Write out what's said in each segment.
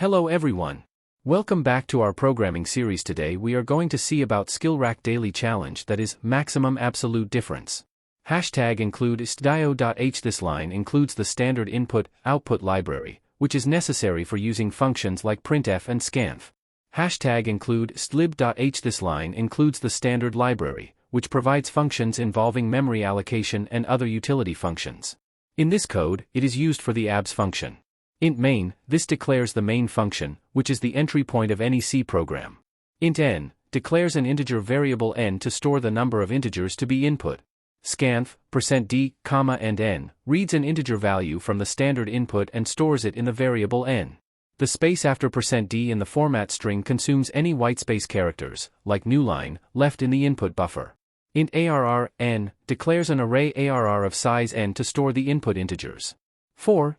Hello everyone. Welcome back to our programming series. Today we are going to see about SkillRack daily challenge, that is, maximum absolute difference. Hashtag include stdio.h. This line includes the standard input-output library, which is necessary for using functions like printf and scanf. Hashtag include stlib.h. This line includes the standard library, which provides functions involving memory allocation and other utility functions. In this code, it is used for the abs function. Int main, this declares the main function, which is the entry point of any C program. Int n, declares an integer variable n to store the number of integers to be input. Scanf, %d, and n, reads an integer value from the standard input and stores it in the variable n. The space after %d in the format string consumes any whitespace characters, like newline, left in the input buffer. Int arr, n, declares an array arr of size n to store the input integers.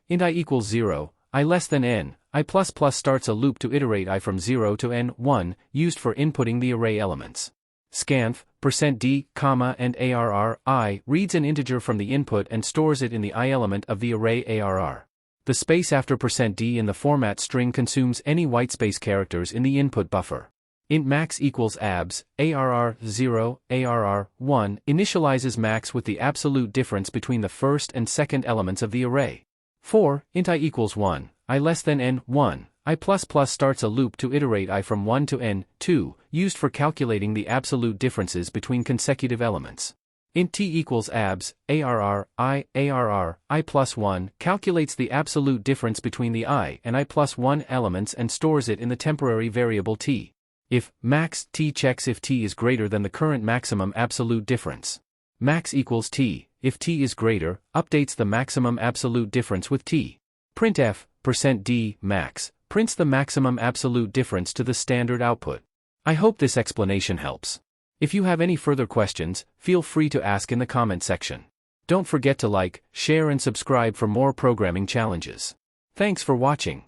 Int I equals 0, I less than n, I++ starts a loop to iterate I from 0 to n, 1, used for inputting the array elements. Scanf, %d, and arr, I, reads an integer from the input and stores it in the I element of the array arr. The space after %d in the format string consumes any whitespace characters in the input buffer. Int max equals abs, arr 0, arr 1, initializes max with the absolute difference between the first and second elements of the array. Int I equals 1, I less than n, 1, I++ starts a loop to iterate I from 1 to n, 2, used for calculating the absolute differences between consecutive elements. Int t equals abs, arr, I plus 1, calculates the absolute difference between the I and I plus 1 elements and stores it in the temporary variable t. If max t checks if t is greater than the current maximum absolute difference. Max equals t, if t is greater, updates the maximum absolute difference with t. Printf, %d, max, prints the maximum absolute difference to the standard output. I hope this explanation helps. If you have any further questions, feel free to ask in the comment section. Don't forget to like, share and subscribe for more programming challenges. Thanks for watching.